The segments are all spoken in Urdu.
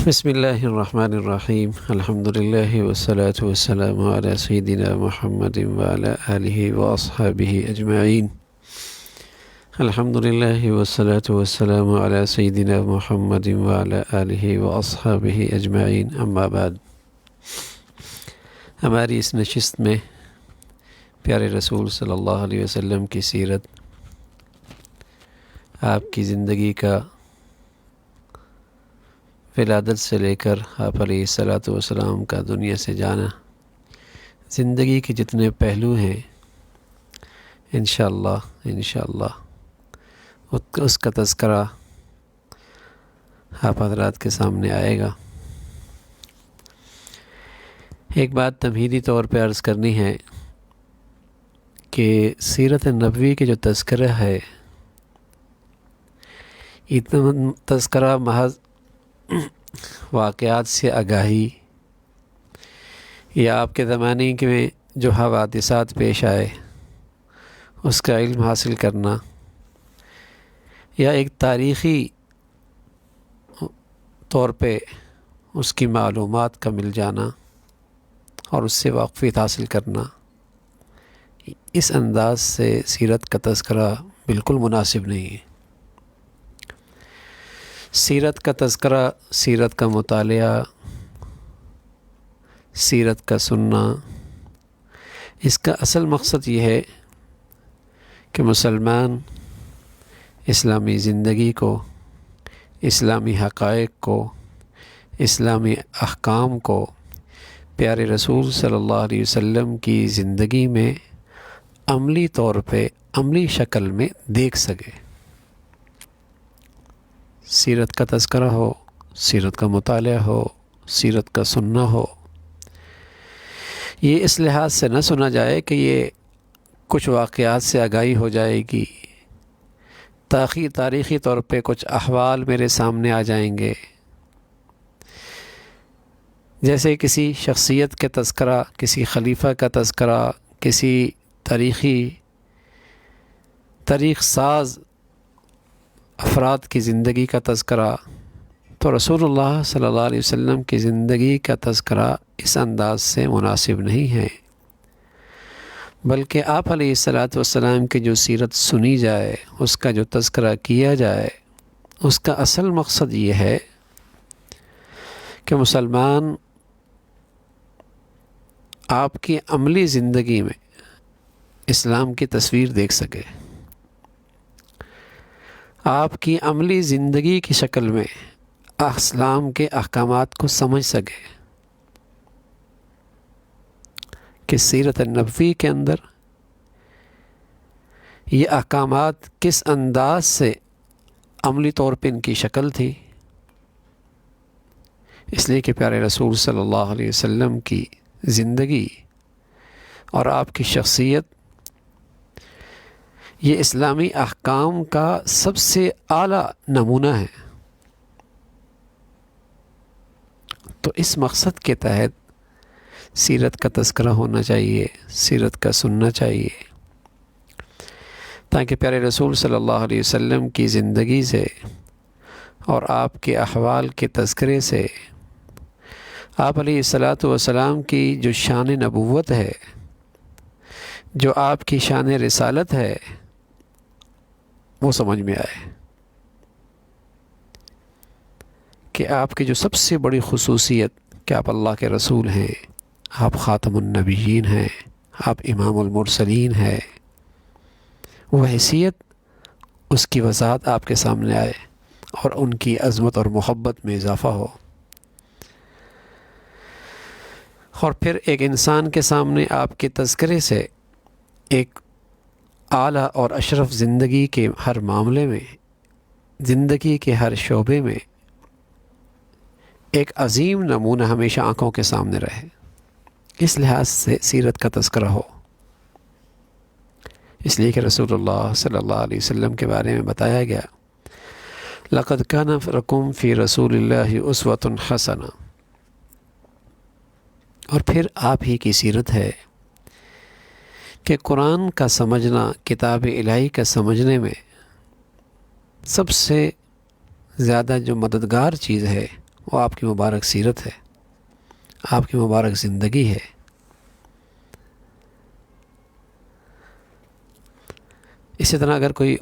بسم اللہ الرحمن الرحیم الحمدللہ والصلاة والسلام علی سیدنا محمد وعلی آلہ واصحابہ اجمعین. الحمدللہ والصلاة والسلام علی سیدنا محمد وعلی آلہ واصحابہ اجمعین. اما بعد، ہماری اس نشست میں پیارے رسول صلی اللہ علیہ وسلم کی سیرت، آپ کی زندگی کا ولادت سے لے کر آپ علیہ الصلاۃ والسلام کا دنیا سے جانا، زندگی کے جتنے پہلو ہیں انشاءاللہ اس کا تذکرہ آپ حضرات کے سامنے آئے گا. ایک بات تمہیدی طور پہ عرض کرنی ہے کہ سیرت نبوی کے جو تذکرہ ہے، اتنا تذکرہ محض واقعات سے آگاہی یا آپ کے زمانے میں جو حوادثات پیش آئے اس کا علم حاصل کرنا، یا ایک تاریخی طور پہ اس کی معلومات کا مل جانا اور اس سے واقفیت حاصل کرنا، اس انداز سے سیرت کا تذکرہ بالکل مناسب نہیں ہے. سیرت کا تذکرہ، سیرت کا مطالعہ، سیرت کا سننا، اس کا اصل مقصد یہ ہے کہ مسلمان اسلامی زندگی کو، اسلامی حقائق کو، اسلامی احکام کو پیارے رسول صلی اللہ علیہ وسلم کی زندگی میں عملی طور پہ، عملی شکل میں دیکھ سکے. سیرت کا تذکرہ ہو، سیرت کا مطالعہ ہو، سیرت کا سننا ہو. یہ اس لحاظ سے نہ سنا جائے کہ یہ کچھ واقعات سے آگاہی ہو جائے گی، تاریخی طور پہ کچھ احوال میرے سامنے آ جائیں گے، جیسے کسی شخصیت کے تذکرہ، کسی خلیفہ کا تذکرہ، کسی تاریخ ساز افراد کی زندگی کا تذکرہ. تو رسول اللہ صلی اللہ علیہ وسلم کی زندگی کا تذکرہ اس انداز سے مناسب نہیں ہے، بلکہ آپ علیہ الصلاۃ والسلام کی جو سیرت سنی جائے، اس کا جو تذکرہ کیا جائے، اس کا اصل مقصد یہ ہے کہ مسلمان آپ کی عملی زندگی میں اسلام کی تصویر دیکھ سکے، آپ کی عملی زندگی کی شکل میں اسلام کے احکامات کو سمجھ سکے کہ سیرت نبوی کے اندر یہ احکامات کس انداز سے عملی طور پہ ان کی شکل تھی. اس لیے کہ پیارے رسول صلی اللہ علیہ وسلم کی زندگی اور آپ کی شخصیت یہ اسلامی احکام کا سب سے اعلیٰ نمونہ ہے. تو اس مقصد کے تحت سیرت کا تذکرہ ہونا چاہیے، سیرت کا سننا چاہیے، تاکہ پیارے رسول صلی اللہ علیہ وسلم کی زندگی سے اور آپ کے احوال کے تذکرے سے آپ علیہ الصلاۃ والسلام کی جو شان نبوت ہے، جو آپ کی شان رسالت ہے، وہ سمجھ میں آئے کہ آپ کی جو سب سے بڑی خصوصیت کہ آپ اللہ کے رسول ہیں، آپ خاتم النبیین ہیں، آپ امام المرسلین ہیں، وہ حیثیت، اس کی وضاحت آپ کے سامنے آئے اور ان کی عظمت اور محبت میں اضافہ ہو. اور پھر ایک انسان کے سامنے آپ کے تذکرے سے ایک اعلیٰ اور اشرف زندگی کے ہر معاملے میں، زندگی کے ہر شعبے میں ایک عظیم نمونہ ہمیشہ آنکھوں کے سامنے رہے. اس لحاظ سے سیرت کا تذکرہ ہو. اس لیے کہ رسول اللہ صلی اللہ علیہ وسلم کے بارے میں بتایا گیا، لَقَدْ كَانَ لَكُمْ فِي رَسُولِ اللَّهِ أُسْوَةٌ حَسَنَةٌ. اور پھر آپ ہی کی سیرت ہے کہ قرآن کا سمجھنا، کتاب الہی کا سمجھنے میں سب سے زیادہ جو مددگار چیز ہے وہ آپ کی مبارک سیرت ہے، آپ کی مبارک زندگی ہے۔ اسی طرح اگر کوئی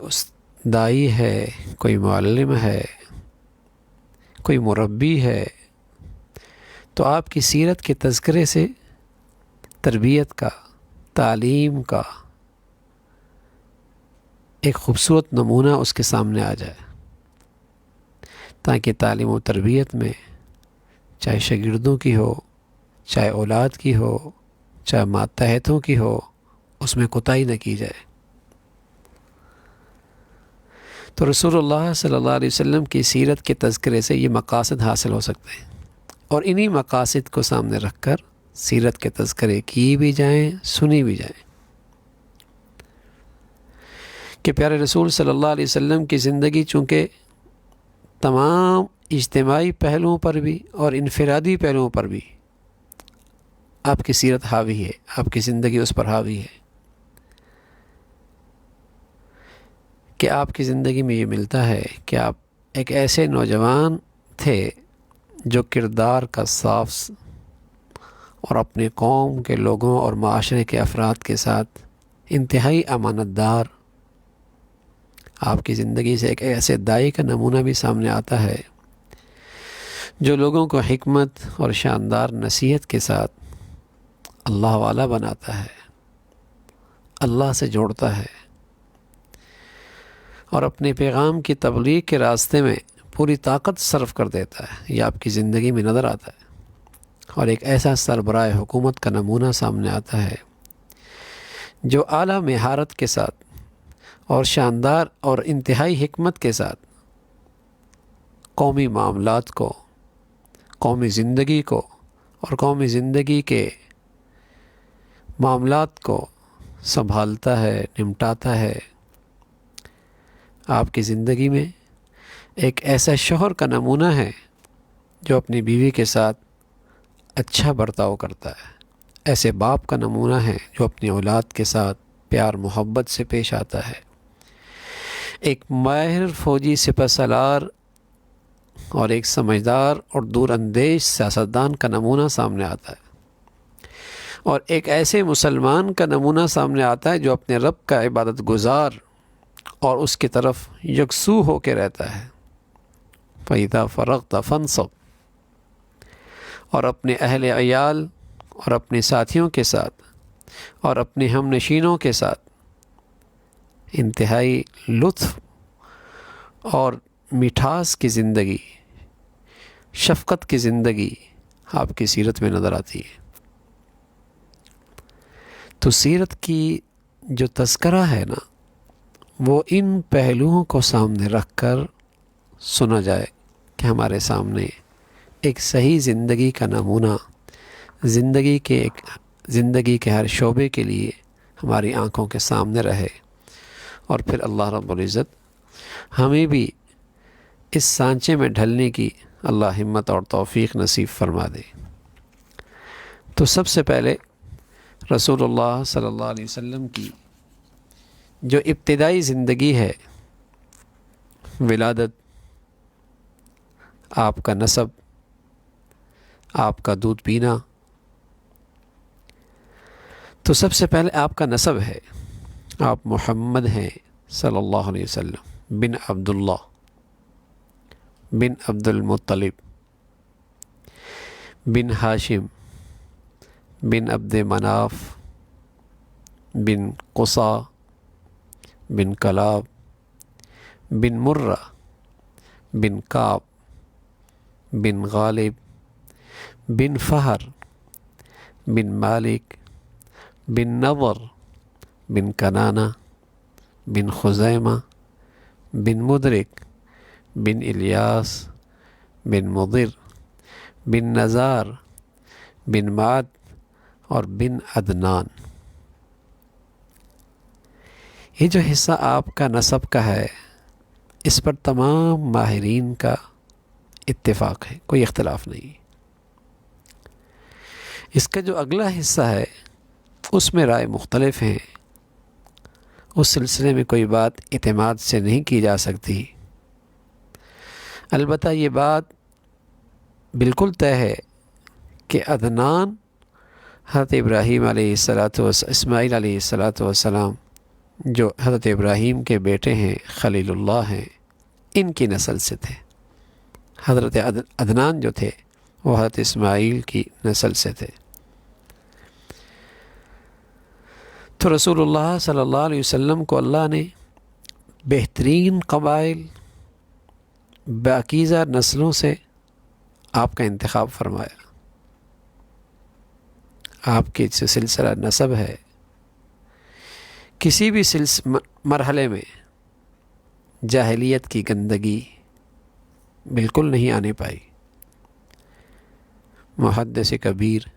دائی ہے، کوئی معلم ہے، کوئی مربی ہے، تو آپ کی سیرت کے تذکرے سے تربیت کا، تعلیم کا ایک خوبصورت نمونہ اس کے سامنے آ جائے، تاکہ تعلیم و تربیت میں چاہے شاگردوں کی ہو، چاہے اولاد کی ہو، چاہے ماتحتوں کی ہو، اس میں کوتاہی نہ کی جائے۔ تو رسول اللہ صلی اللہ علیہ وسلم کی سیرت کے تذکرے سے یہ مقاصد حاصل ہو سکتے ہیں، اور انہی مقاصد کو سامنے رکھ کر سیرت کے تذکرے کی بھی جائیں، سنی بھی جائیں، کہ پیارے رسول صلی اللہ علیہ وسلم کی زندگی چونکہ تمام اجتماعی پہلوؤں پر بھی اور انفرادی پہلوؤں پر بھی آپ کی سیرت حاوی ہے، آپ کی زندگی اس پر حاوی ہے، کہ آپ کی زندگی میں یہ ملتا ہے کہ آپ ایک ایسے نوجوان تھے جو کردار کا صاف اور اپنے قوم کے لوگوں اور معاشرے کے افراد کے ساتھ انتہائی امانت دار۔ آپ کی زندگی سے ایک ایسے دائی کا نمونہ بھی سامنے آتا ہے جو لوگوں کو حکمت اور شاندار نصیحت کے ساتھ اللہ والا بناتا ہے، اللہ سے جوڑتا ہے، اور اپنے پیغام کی تبلیغ کے راستے میں پوری طاقت صرف کر دیتا ہے۔ یہ آپ کی زندگی میں نظر آتا ہے، اور ایک ایسا سربراہ حکومت کا نمونہ سامنے آتا ہے جو اعلیٰ مہارت کے ساتھ اور شاندار اور انتہائی حکمت کے ساتھ قومی معاملات کو، قومی زندگی کو اور قومی زندگی کے معاملات کو سنبھالتا ہے، نمٹاتا ہے۔ آپ کی زندگی میں ایک ایسا شوہر کا نمونہ ہے جو اپنی بیوی کے ساتھ اچھا برتاؤ کرتا ہے، ایسے باپ کا نمونہ ہے جو اپنی اولاد کے ساتھ پیار محبت سے پیش آتا ہے، ایک ماہر فوجی سپہ سالار اور ایک سمجھدار اور دور اندیش سیاستدان کا نمونہ سامنے آتا ہے، اور ایک ایسے مسلمان کا نمونہ سامنے آتا ہے جو اپنے رب کا عبادت گزار اور اس کی طرف یکسو ہو کے رہتا ہے۔ فَإِذَا فَرَغْتَ فَانْصَبْ، اور اپنے اہل عیال اور اپنے ساتھیوں کے ساتھ اور اپنے ہم نشینوں کے ساتھ انتہائی لطف اور مٹھاس کی زندگی، شفقت کی زندگی آپ کی سیرت میں نظر آتی ہے۔ تو سیرت کی جو تذکرہ ہے نا، وہ ان پہلوؤں کو سامنے رکھ کر سنا جائے کہ ہمارے سامنے ایک صحیح زندگی کا نمونہ، زندگی کے ہر شعبے کے لیے ہماری آنکھوں کے سامنے رہے، اور پھر اللہ رب العزت ہمیں بھی اس سانچے میں ڈھلنے کی اللہ ہمت اور توفیق نصیب فرما دے۔ تو سب سے پہلے رسول اللہ صلی اللہ علیہ وسلم کی جو ابتدائی زندگی ہے، ولادت، آپ کا نسب، آپ کا دودھ پینا، تو سب سے پہلے آپ کا نسب ہے۔ آپ محمد ہیں صلی اللہ علیہ وسلم، بن عبداللہ، بن عبد المطلب، بن ہاشم، بن عبد مناف، بن قصا، بن کلاب، بن مرہ، بن کعب، بن غالب، بن فہر، بن مالک، بن نضر، بن کنانہ، بن خزیمہ، بن مدرک، بن الیاس، بن مضر، بن نزار، بن معد اور بن عدنان۔ یہ جو حصہ آپ کا نسب کا ہے، اس پر تمام ماہرین کا اتفاق ہے، کوئی اختلاف نہیں۔ اس کا جو اگلا حصہ ہے اس میں رائے مختلف ہیں، اس سلسلے میں کوئی بات اعتماد سے نہیں کی جا سکتی۔ البتہ یہ بات بالکل طے ہے کہ عدنان حضرت ابراہیم علیہ اسماعیل علیہ السلام جو حضرت ابراہیم کے بیٹے ہیں، خلیل اللہ ہیں، ان کی نسل سے تھے۔ حضرت عدنان جو تھے وہ حضرت اسماعیل کی نسل سے تھے۔ تو رسول اللہ صلی اللہ علیہ وسلم کو اللہ نے بہترین قبائل، پاکیزہ نسلوں سے آپ کا انتخاب فرمایا۔ آپ کے جو سلسلہ نسب ہے، کسی بھی مرحلے میں جاہلیت کی گندگی بالکل نہیں آنے پائی۔ محدث کبیر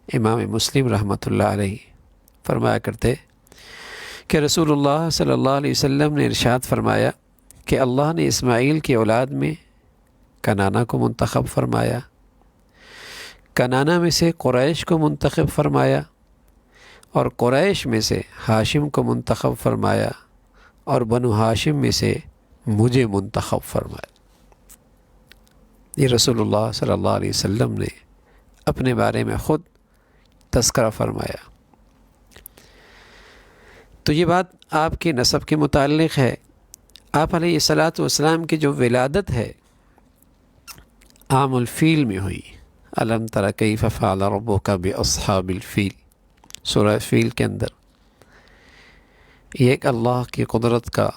امام مسلم رحمۃ اللہ علیہ فرمایا کرتے کہ رسول اللہ صلی اللہ علیہ وسلم نے ارشاد فرمایا کہ اللہ نے اسماعیل کی اولاد میں کنانہ کو منتخب فرمایا، کنانہ میں سے قریش کو منتخب فرمایا، اور قریش میں سے ہاشم کو منتخب فرمایا، اور بنو ہاشم میں سے مجھے منتخب فرمایا۔ یہ رسول اللہ صلی اللہ علیہ وسلم نے اپنے بارے میں خود تذکرہ فرمایا۔ تو یہ بات آپ کے نسب کے متعلق ہے۔ آپ علیہ السلام کی جو ولادت ہے عام الفیل میں ہوئی۔ الم تر کیف فعل ربک باصحاب الفیل، سورہ فیل کے اندر یہ ایک اللہ کی قدرت کا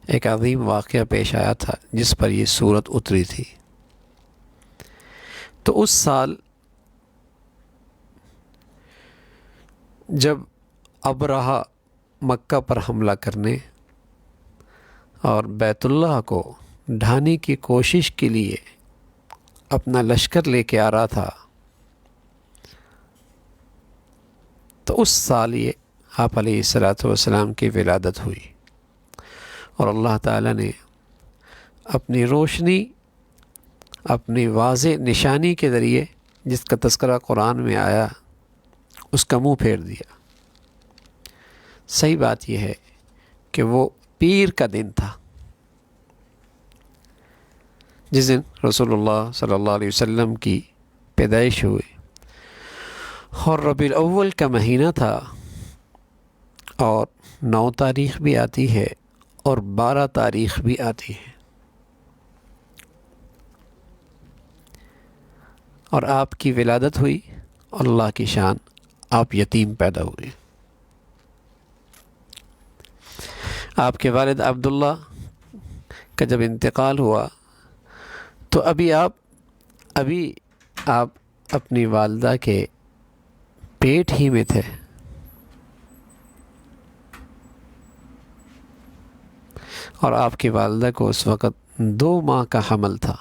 ایک عظیم واقعہ پیش آیا تھا جس پر یہ سورت اتری تھی۔ تو اس سال جب ابرہہ مکہ پر حملہ کرنے اور بیت اللہ کو ڈھانے کی کوشش کے لیے اپنا لشکر لے کے آ رہا تھا، تو اس سال یہ آپ علیہ السلام کی ولادت ہوئی، اور اللہ تعالیٰ نے اپنی روشنی، اپنی واضح نشانی کے ذریعے جس کا تذکرہ قرآن میں آیا اس کا منہ پھیر دیا۔ صحیح بات یہ ہے کہ وہ پیر کا دن تھا جس دن رسول اللہ صلی اللہ علیہ وسلم کی پیدائش ہوئی، اور ربیع الاول کا مہینہ تھا، اور 9 تاریخ بھی آتی ہے اور 12 تاریخ بھی آتی ہے، اور آپ کی ولادت ہوئی، اللہ کی شان، آپ یتیم پیدا ہوئے۔ آپ کے والد عبداللہ کا جب انتقال ہوا تو ابھی آپ اپنی والدہ کے پیٹ ہی میں تھے، اور آپ کی والدہ کو اس وقت 2 ماہ کا حمل تھا۔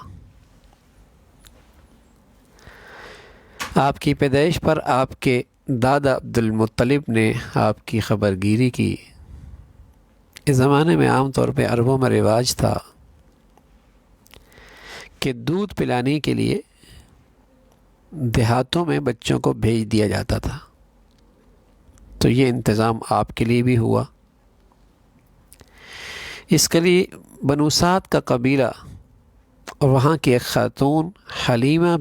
آپ کی پیدائش پر آپ کے دادا عبد المطلب نے آپ کی خبر گیری کی۔ اس زمانے میں عام طور پہ عربوں میں رواج تھا کہ دودھ پلانے کے لیے دیہاتوں میں بچوں کو بھیج دیا جاتا تھا، تو یہ انتظام آپ کے لیے بھی ہوا۔ اس کے لیے بنو سعد کا قبیلہ اور وہاں کی ایک خاتون حلیمہ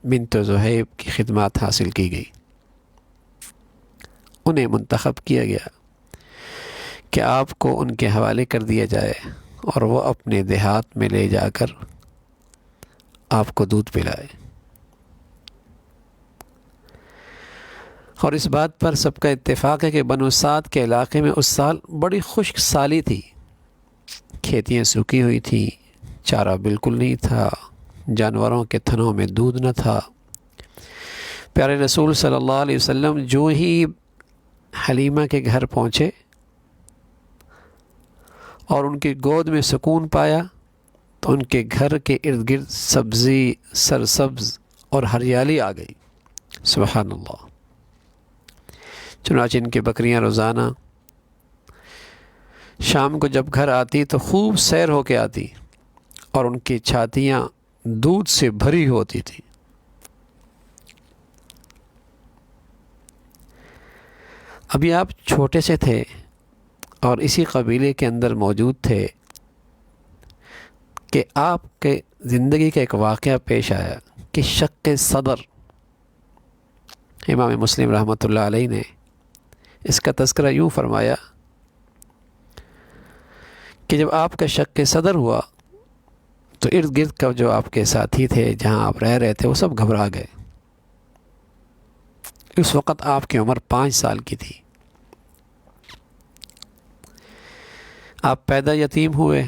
بنت زہیب کی خدمات حاصل کی گئی۔ انہیں منتخب کیا گیا کہ آپ کو ان کے حوالے کر دیا جائے اور وہ اپنے دیہات میں لے جا کر آپ کو دودھ پلائے۔ اور اس بات پر سب کا اتفاق ہے کہ بنو سعد کے علاقے میں اس سال بڑی خشک سالی تھی، کھیتیاں سوکھی ہوئی تھیں، چارہ بالکل نہیں تھا، جانوروں کے تھنوں میں دودھ نہ تھا۔ پیارے رسول صلی اللہ علیہ وسلم جو ہی حلیمہ کے گھر پہنچے اور ان کی گود میں سکون پایا تو ان کے گھر کے ارد گرد سبزی سرسبز اور ہریالی آ گئی۔ سبحان اللہ۔ چنانچہ ان کی بکریاں روزانہ شام کو جب گھر آتی تو خوب سیر ہو کے آتی، اور ان کی چھاتیاں دودھ سے بھری ہوتی تھی۔ ابھی آپ چھوٹے سے تھے اور اسی قبیلے کے اندر موجود تھے، کہ آپ کے زندگی کا ایک واقعہ پیش آیا کہ شق صدر، امام مسلم رحمۃ اللہ علیہ نے اس کا تذکرہ یوں فرمایا کہ جب آپ کا شق صدر ہوا تو ارد گرد کا جو آپ کے ساتھی تھے، جہاں آپ رہ رہے تھے، وہ سب گھبرا گئے۔ اس وقت آپ کی عمر 5 سال کی تھی، آپ پیدا یتیم ہوئے۔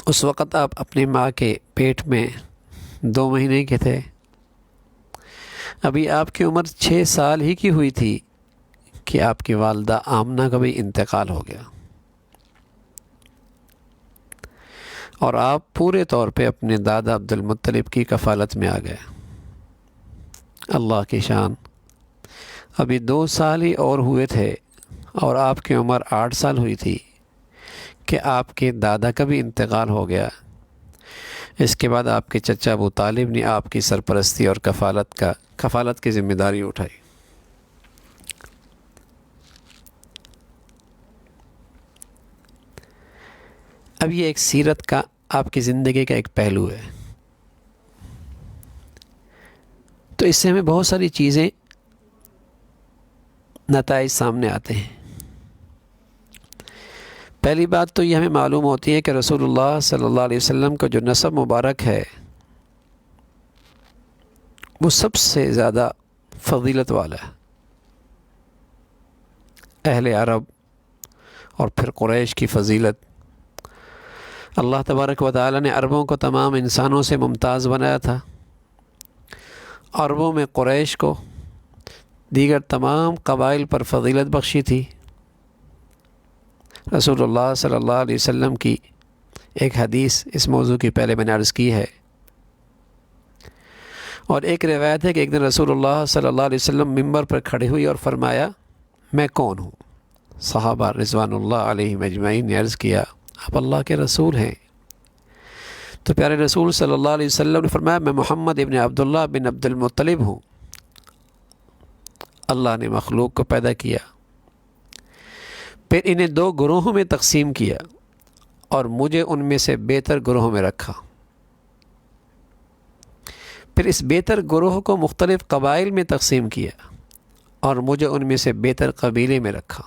اس وقت آپ اپنی ماں کے پیٹ میں 2 مہینے کے تھے، ابھی آپ کی عمر 6 سال ہی کی ہوئی تھی کہ آپ کی والدہ آمنہ کا بھی انتقال ہو گیا، اور آپ پورے طور پہ اپنے دادا عبد المطلب کی کفالت میں آ گئے۔ اللہ کی شان، ابھی 2 سال ہی اور ہوئے تھے اور آپ کی عمر 8 سال ہوئی تھی کہ آپ کے دادا کا بھی انتقال ہو گیا۔ اس کے بعد آپ کے چچا ابو طالب نے آپ کی سرپرستی اور کفالت کی ذمہ داری اٹھائی۔ اب یہ ایک سیرت کا، آپ کی زندگی کا ایک پہلو ہے، تو اس سے ہمیں بہت ساری چیزیں، نتائج سامنے آتے ہیں۔ پہلی بات تو یہ ہمیں معلوم ہوتی ہے کہ رسول اللہ صلی اللہ علیہ وسلم کا جو نسب مبارک ہے وہ سب سے زیادہ فضیلت والا ہے۔ اہل عرب اور پھر قریش کی فضیلت، اللہ تبارک و تعالی نے عربوں کو تمام انسانوں سے ممتاز بنایا تھا، عربوں میں قریش کو دیگر تمام قبائل پر فضیلت بخشی تھی۔ رسول اللہ صلی اللہ علیہ وسلم کی ایک حدیث اس موضوع کی پہلے میں نے عرض کی ہے، اور ایک روایت ہے کہ ایک دن رسول اللہ صلی اللہ علیہ وسلم ممبر پر کھڑے ہوئی اور فرمایا، میں کون ہوں؟ صحابہ رضوان اللہ علیہم اجمعین نے عرض کیا، آپ اللہ کے رسول ہیں۔ تو پیارے رسول صلی اللہ علیہ وسلم نے فرمایا، میں محمد ابن عبداللہ بن عبد المطلب ہوں۔ اللہ نے مخلوق کو پیدا کیا، پھر انہیں 2 گروہوں میں تقسیم کیا اور مجھے ان میں سے بہتر گروہوں میں رکھا، پھر اس بہتر گروہ کو مختلف قبائل میں تقسیم کیا اور مجھے ان میں سے بہتر قبیلے میں رکھا،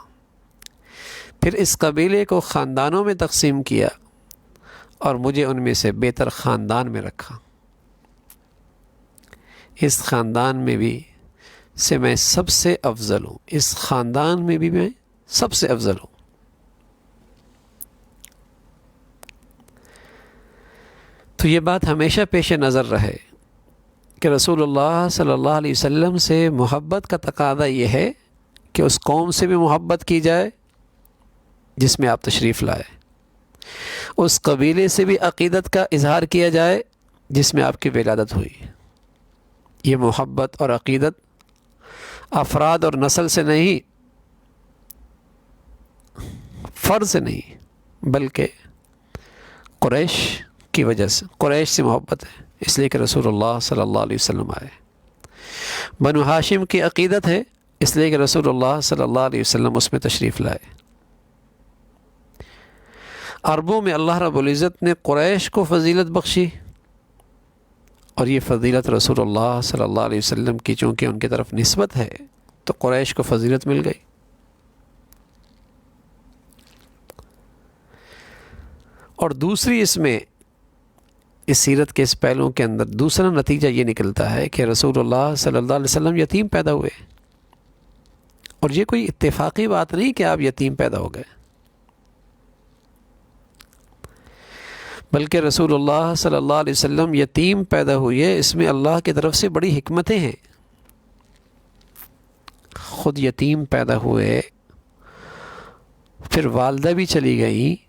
پھر اس قبیلے کو خاندانوں میں تقسیم کیا اور مجھے ان میں سے بہتر خاندان میں رکھا۔ اس خاندان میں بھی سے میں سب سے افضل ہوں، اس خاندان میں بھی میں سب سے افضل ہوں۔ تو یہ بات ہمیشہ پیش نظر رہے کہ رسول اللہ صلی اللہ علیہ وسلم سے محبت کا تقاضا یہ ہے کہ اس قوم سے بھی محبت کی جائے جس میں آپ تشریف لائے، اس قبیلے سے بھی عقیدت کا اظہار کیا جائے جس میں آپ کی ولادت ہوئی۔ یہ محبت اور عقیدت افراد اور نسل سے نہیں، فرد سے نہیں، بلکہ قریش کی وجہ سے، قریش سے محبت ہے، اس لیے کہ رسول اللہ صلی اللہ علیہ وسلم آئے۔ بنو ہاشم کی عقیدت ہے، اس لیے کہ رسول اللہ صلی اللہ علیہ وسلم اس میں تشریف لائے۔ عربوں میں اللہ رب العزت نے قریش کو فضیلت بخشی، اور یہ فضیلت رسول اللہ صلی اللہ علیہ وسلم کی چونکہ ان کی طرف نسبت ہے تو قریش کو فضیلت مل گئی۔ اور دوسری اس میں، اس سیرت کے اس پہلو کے اندر دوسرا نتیجہ یہ نکلتا ہے کہ رسول اللہ صلی اللہ علیہ وسلم یتیم پیدا ہوئے، اور یہ کوئی اتفاقی بات نہیں کہ آپ یتیم پیدا ہو گئے، بلکہ رسول اللہ صلی اللہ علیہ وسلم یتیم پیدا ہوئے، اس میں اللہ کی طرف سے بڑی حکمتیں ہیں۔ خود یتیم پیدا ہوئے، پھر والدہ بھی چلی گئیں،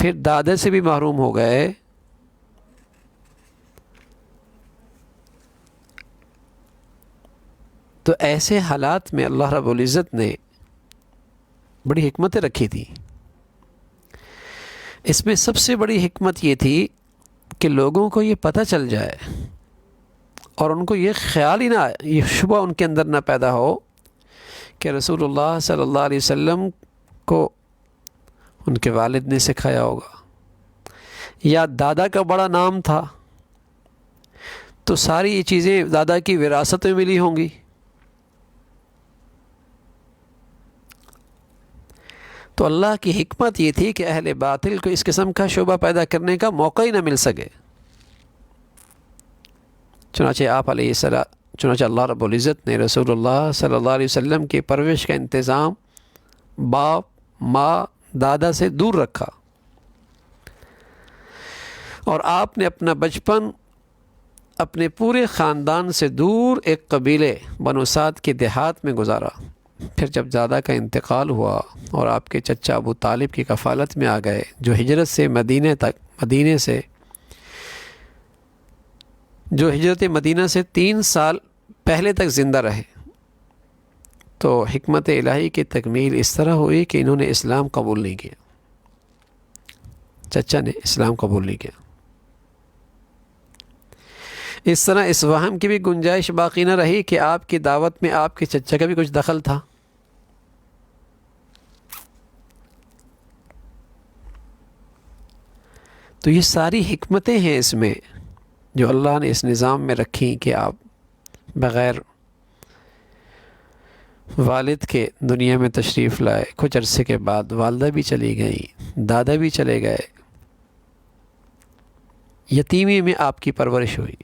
پھر دادا سے بھی محروم ہو گئے، تو ایسے حالات میں اللہ رب العزت نے بڑی حکمتیں رکھی تھیں۔ اس میں سب سے بڑی حکمت یہ تھی کہ لوگوں کو یہ پتہ چل جائے اور ان کو یہ خیال ہی نہ آئے، یہ شبہ ان کے اندر نہ پیدا ہو کہ رسول اللہ صلی اللہ علیہ وسلم کو ان کے والد نے سکھایا ہوگا، یا دادا کا بڑا نام تھا تو ساری یہ چیزیں دادا کی وراثت میں ملی ہوں گی. تو اللہ کی حکمت یہ تھی کہ اہل باطل کو اس قسم کا شبہ پیدا کرنے کا موقع ہی نہ مل سکے. چنانچہ اللہ رب العزت نے رسول اللہ صلی اللہ علیہ وسلم کی پرورش کا انتظام باپ ماں دادا سے دور رکھا، اور آپ نے اپنا بچپن اپنے پورے خاندان سے دور ایک قبیلے بنو سعد کے دیہات میں گزارا. پھر جب دادا کا انتقال ہوا اور آپ کے چچا ابو طالب کی کفالت میں آ گئے، جو ہجرت مدینہ سے 3 سال پہلے تک زندہ رہے، تو حکمت الہی کی تکمیل اس طرح ہوئی کہ انہوں نے اسلام قبول نہیں کیا. چچا نے اسلام قبول نہیں کیا. اس طرح اس وہم کی بھی گنجائش باقی نہ رہی کہ آپ کی دعوت میں آپ کے چچا کا بھی کچھ دخل تھا. تو یہ ساری حکمتیں ہیں اس میں جو اللہ نے اس نظام میں رکھی کہ آپ بغیر والد کے دنیا میں تشریف لائے. کچھ عرصے کے بعد والدہ بھی چلی گئیں، دادا بھی چلے گئے، یتیمی میں آپ کی پرورش ہوئی.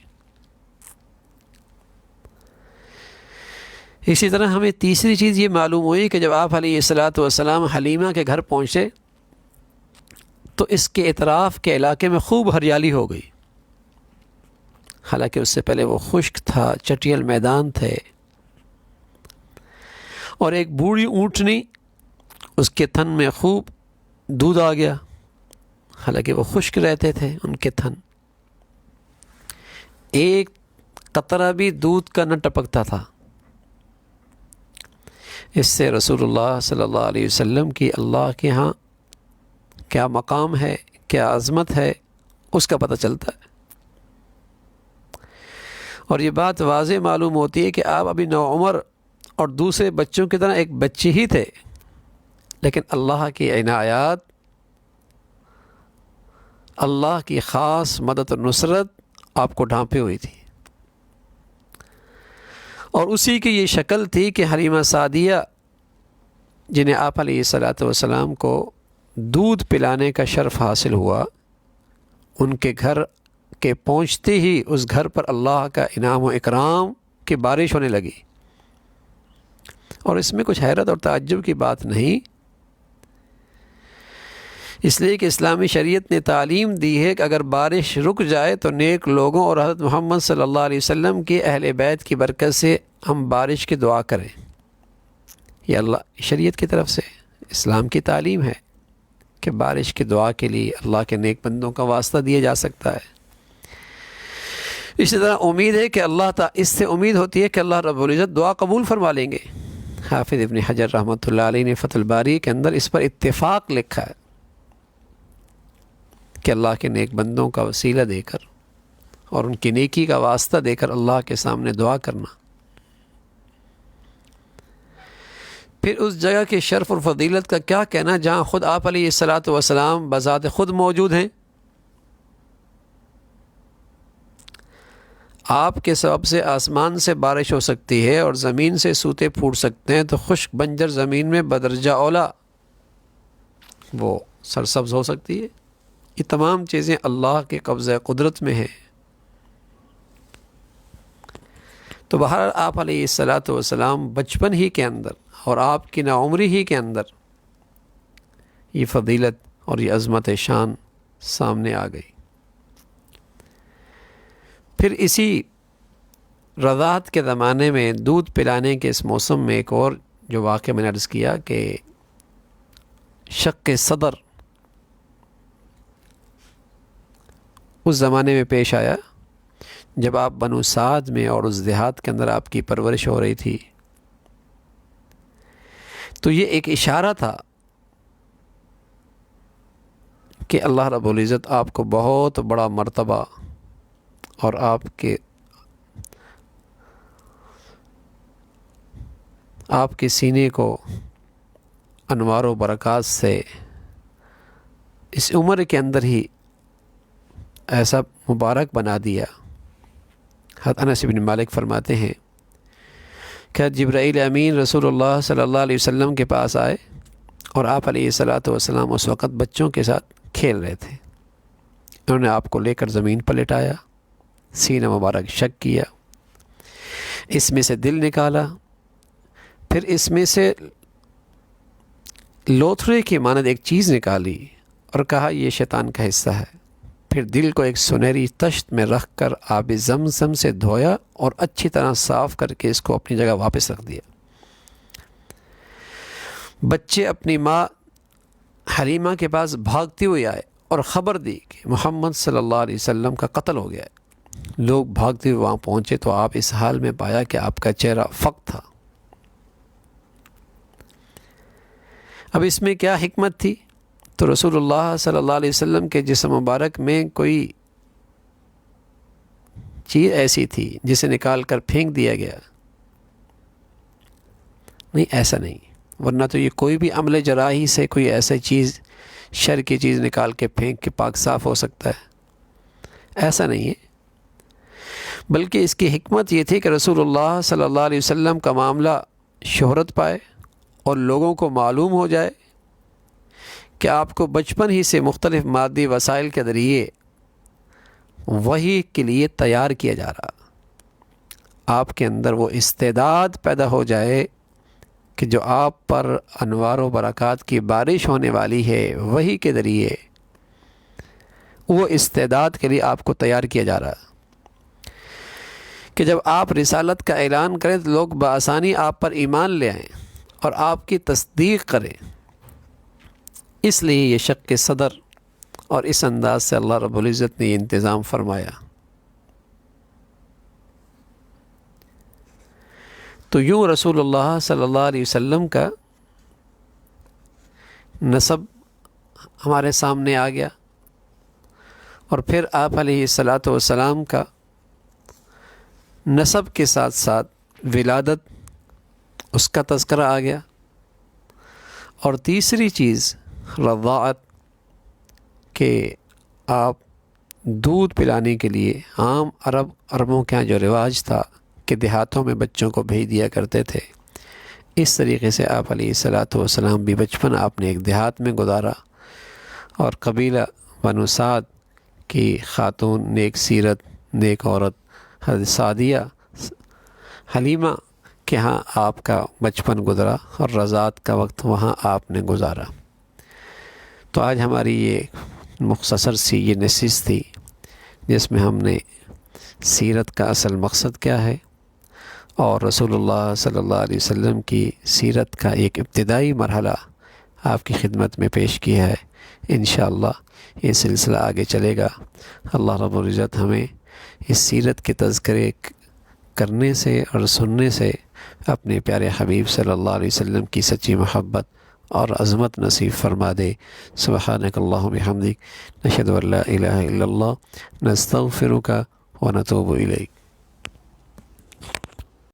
اسی طرح ہمیں تیسری چیز یہ معلوم ہوئی کہ جب آپ علیہ الصلاۃ والسلام حلیمہ کے گھر پہنچے تو اس کے اطراف کے علاقے میں خوب ہریالی ہو گئی. حالانکہ اس سے پہلے وہ خشک تھا، چٹیل میدان تھے، اور ایک بوڑھی اونٹنی اس کے تھن میں خوب دودھ آ گیا. حالانکہ وہ خشک رہتے تھے ان کے تھن، ایک قطرہ بھی دودھ کا نہ ٹپکتا تھا. اس سے رسول اللہ صلی اللہ علیہ وسلم کی اللہ کے ہاں کیا مقام ہے، کیا عظمت ہے، اس کا پتہ چلتا ہے. اور یہ بات واضح معلوم ہوتی ہے کہ آپ ابھی نوعمر اور دوسرے بچوں کی طرح ایک بچے ہی تھے، لیکن اللہ کی عنایات، اللہ کی خاص مدد و نصرت آپ کو ڈھانپے ہوئی تھی. اور اسی کی یہ شکل تھی کہ حلیمہ سعدیہ جنہیں آپ علیہ الصلاۃ والسلام کو دودھ پلانے کا شرف حاصل ہوا، ان کے گھر کے پہنچتے ہی اس گھر پر اللہ کا انعام و اکرام کی بارش ہونے لگی. اور اس میں کچھ حیرت اور تعجب کی بات نہیں، اس لیے کہ اسلامی شریعت نے تعلیم دی ہے کہ اگر بارش رک جائے تو نیک لوگوں اور حضرت محمد صلی اللہ علیہ وسلم کے اہل بیت کی برکت سے ہم بارش کی دعا کریں. یہ اللہ شریعت کی طرف سے اسلام کی تعلیم ہے کہ بارش کی دعا کے لیے اللہ کے نیک بندوں کا واسطہ دیا جا سکتا ہے. اسی طرح امید ہے کہ اس سے امید ہوتی ہے کہ اللہ رب العزت دعا قبول فرما لیں گے. حافظ ابن حجر رحمۃ اللہ علیہ نے فتح الباری کے اندر اس پر اتفاق لکھا ہے کہ اللہ کے نیک بندوں کا وسیلہ دے کر اور ان کی نیکی کا واسطہ دے کر اللہ کے سامنے دعا کرنا، پھر اس جگہ کے شرف اور فضیلت کا کیا کہنا جہاں خود آپ علیہ الصلاۃ والسلام بذات خود موجود ہیں. آپ کے سبب سے آسمان سے بارش ہو سکتی ہے اور زمین سے سوتے پھوٹ سکتے ہیں، تو خشک بنجر زمین میں بدرجہ اولا وہ سرسبز ہو سکتی ہے. یہ تمام چیزیں اللہ کے قبضہ قدرت میں ہیں. تو بہرحال آپ علیہ الصلاۃ والسلام بچپن ہی کے اندر اور آپ کی نوعمری ہی کے اندر یہ فضیلت اور یہ عظمت شان سامنے آ گئی. پھر اسی رضاعت کے زمانے میں دودھ پلانے کے اس موسم میں ایک اور جو واقعہ میں نے عرض کیا کہ شق صدر اس زمانے میں پیش آیا جب آپ بنو سعد میں اور اس دیہات کے اندر آپ کی پرورش ہو رہی تھی. تو یہ ایک اشارہ تھا کہ اللہ رب العزت آپ کو بہت بڑا مرتبہ اور آپ کے سینے کو انوار و برکات سے اس عمر کے اندر ہی ایسا مبارک بنا دیا۔ حضرت انس بن مالک فرماتے ہیں کہ جبرائیل امین رسول اللہ صلی اللہ علیہ وسلم کے پاس آئے اور آپ علیہ الصلاۃ والسلام اس وقت بچوں کے ساتھ کھیل رہے تھے۔ انہوں نے آپ کو لے کر زمین پر لٹایا، سینہ مبارک شق کیا، اس میں سے دل نکالا، پھر اس میں سے لوتھڑے کی مانند ایک چیز نکالی اور کہا یہ شیطان کا حصہ ہے۔ پھر دل کو ایک سنہری تشت میں رکھ کر آب زمزم سے دھویا اور اچھی طرح صاف کر کے اس کو اپنی جگہ واپس رکھ دیا۔ بچے اپنی ماں حلیمہ کے پاس بھاگتے ہوئے آئے اور خبر دی کہ محمد صلی اللہ علیہ وسلم کا قتل ہو گیا ہے۔ لوگ بھاگتے ہوئے وہاں پہنچے تو آپ اس حال میں پایا کہ آپ کا چہرہ فق تھا۔ اب اس میں کیا حکمت تھی؟ تو رسول اللہ صلی اللہ علیہ وسلم کے جسم مبارک میں کوئی چیز ایسی تھی جسے نکال کر پھینک دیا گیا؟ نہیں، ایسا نہیں، ورنہ تو یہ کوئی بھی عمل جراحی سے کوئی ایسا چیز، شر کی چیز نکال کے پھینک کے پاک صاف ہو سکتا ہے، ایسا نہیں ہے۔ بلکہ اس کی حکمت یہ تھی کہ رسول اللہ صلی اللہ علیہ وسلم کا معاملہ شہرت پائے اور لوگوں کو معلوم ہو جائے کہ آپ کو بچپن ہی سے مختلف مادی وسائل کے ذریعے وحی کے لیے تیار کیا جا رہا، آپ کے اندر وہ استعداد پیدا ہو جائے کہ جو آپ پر انوار و برکات کی بارش ہونے والی ہے، وحی کے ذریعے وہ استعداد کے لیے آپ کو تیار کیا جا رہا کہ جب آپ رسالت کا اعلان کریں تو لوگ بآسانی آپ پر ایمان لے آئیں اور آپ کی تصدیق کریں۔ اس لیے یہ شق صدر اور اس انداز سے اللہ رب العزت نے یہ انتظام فرمایا۔ تو یوں رسول اللہ صلی اللہ علیہ وسلم کا نسب ہمارے سامنے آ گیا، اور پھر آپ علیہ الصلاۃ والسلام کا نسب کے ساتھ ساتھ ولادت، اس کا تذکرہ آ گیا، اور تیسری چیز رضاعت، کہ آپ دودھ پلانے کے لیے عام عربوں کے ہاں جو رواج تھا کہ دیہاتوں میں بچوں کو بھیج دیا کرتے تھے، اس طریقے سے آپ علیہ الصلاۃ والسلام بھی بچپن آپ نے ایک دیہات میں گزارا، اور قبیلہ بنو سعد کی خاتون نیک سیرت، نیک عورت حضرت سعدیہ حلیمہ کہ ہاں آپ کا بچپن گزرا اور رضاعت کا وقت وہاں آپ نے گزارا۔ تو آج ہماری یہ مختصر سی یہ نشست تھی جس میں ہم نے سیرت کا اصل مقصد کیا ہے اور رسول اللہ صلی اللہ علیہ وسلم کی سیرت کا ایک ابتدائی مرحلہ آپ کی خدمت میں پیش کیا ہے۔ انشاءاللہ یہ سلسلہ آگے چلے گا۔ اللہ رب العزت ہمیں اس سیرت کے تذکرے کرنے سے اور سننے سے اپنے پیارے حبیب صلی اللہ علیہ وسلم کی سچی محبت اور عظمت نصیب فرما دے۔ سبحانک اللہم بحمدک، نشہد ان لا الہ الا اللہ، نستغفرک ونتوب الیک۔